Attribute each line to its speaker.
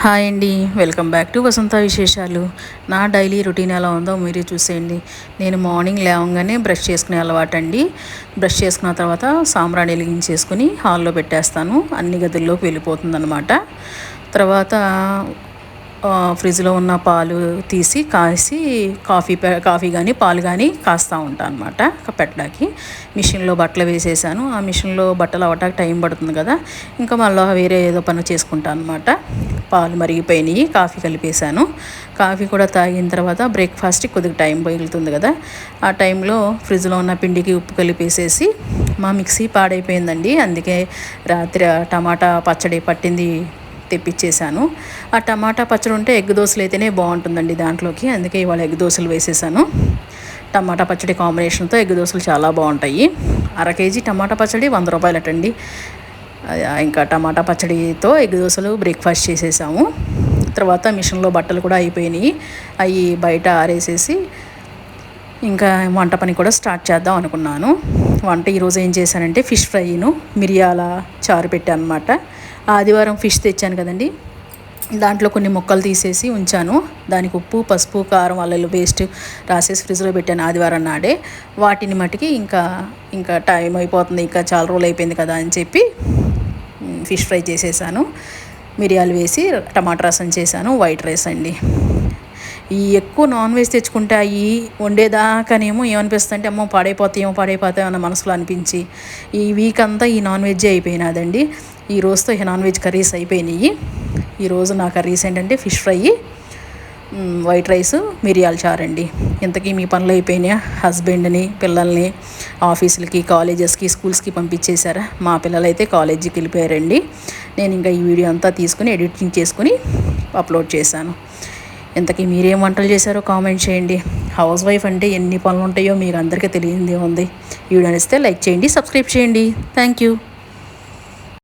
Speaker 1: Hi అండి, welcome back to వసంత విశేషాలు. నా డైలీ రొటీన్ ఎలా ఉందో మీరు చూసేయండి. నేను మార్నింగ్ లేవగానే బ్రష్ చేసుకునే అలవాటు అండి. బ్రష్ చేసుకున్న తర్వాత సాంబ్రాణి వెలిగించేసుకుని హాల్లో పెట్టేస్తాను. అన్ని గదుల్లోకి వెళ్ళిపోతుందన్నమాట. తర్వాత ఫ్రిడ్జ్లో ఉన్న పాలు తీసి కాసి కాఫీ కానీ పాలు కానీ కాస్తూ ఉంటాను అనమాట. పెట్టడానికి మిషన్లో బట్టలు వేసేసాను. ఆ మిషన్లో బట్టలు అవ్వటానికి టైం పడుతుంది కదా, ఇంకా మళ్ళీ వేరే ఏదో పని చేసుకుంటాను అనమాట. పాలు మరిగిపోయినాయి, కాఫీ కలిపేశాను. కాఫీ కూడా తాగిన తర్వాత బ్రేక్ఫాస్ట్కి కొద్దిగా టైం మిగులుతుంది కదా, ఆ టైంలో ఫ్రిడ్జ్లో ఉన్న పిండికి ఉప్పు కలిపేసేసి, మా మిక్సీ పాడైపోయిందండి, అందుకే రాత్రి టమాటా పచ్చడి పట్టింది తెప్పించేశాను. ఆ టమాటా పచ్చడి ఉంటే ఎగ్ దోశలు అయితేనే బాగుంటుందండి దాంట్లోకి, అందుకే ఇవాళ ఎగ్ దోశలు వేసేసాను. టమాటా పచ్చడి కాంబినేషన్తో ఎగ్ దోశలు చాలా బాగుంటాయి. 1/2 కేజీ టమాటా పచ్చడి 100 రూపాయలటండి. ఇంకా టమాటా పచ్చడితో ఎగ్ దోశలు బ్రేక్ఫాస్ట్ చేసేసాము. తర్వాత మిషన్లో బట్టలు కూడా అయిపోయినాయి, అవి బయట ఆరేసేసి ఇంకా వంట పని కూడా స్టార్ట్ చేద్దాం అనుకున్నాను. వంట ఈరోజు ఏం చేశానంటే ఫిష్ ఫ్రైను మిరియాల చారు పెట్టాను అనమాట. ఆదివారం ఫిష్ తెచ్చాను కదండి, దాంట్లో కొన్ని ముక్కలు తీసేసి ఉంచాను. దానికి ఉప్పు, పసుపు, కారం, అల్లం పేస్ట్ రాసేసి ఫ్రిడ్జ్లో పెట్టాను ఆదివారం నాడే. వాటిని మటుకి ఇంకా టైం అయిపోతుంది, ఇంకా చాలా రోజులు అయిపోయింది కదా అని చెప్పి ఫిష్ ఫ్రై చేసేసాను. మిరియాలు వేసి టమాటా రసం చేశాను. వైట్ రైస్ అండి. ఈ ఎక్కువ నాన్ వెజ్ తెచ్చుకుంటే అవి వండేదాకానేమో ఏమనిపిస్తుంది అంటే అమ్మో పాడైపోతాయి అన్న మనసులో అనిపించి ఈ వీక్ అంతా ఈ నాన్ వెజ్ అయిపోయినదండి. ఈ రోజుతో ఈ నాన్ వెజ్ కర్రీస్ అయిపోయినాయి. ఈరోజు నా కర్రీస్ ఏంటంటే ఫిష్ ఫ్రై, వైట్ రైస్, మిరియాల చారండి. ఇంతకీ మీ పనులు అయిపోయినాయా? హస్బెండ్ని, పిల్లల్ని ఆఫీసులకి, కాలేజెస్కి, స్కూల్స్కి పంపించేశారా? మా పిల్లలైతే కాలేజీకి వెళ్ళిపోయారండి. నేను ఇంకా ఈ వీడియో అంతా తీసుకుని ఎడిటింగ్ చేసుకుని అప్లోడ్ చేశాను. ఇంతకీ మీరేం వంటలు చేశారో కామెంట్ చేయండి. హౌస్ వైఫ్ అంటే ఎన్ని పనులు ఉంటాయో మీకు అందరికీ తెలియదే ఉంది. వీడియో నచ్చితే లైక్ చేయండి, సబ్స్క్రైబ్ చేయండి. Thank you.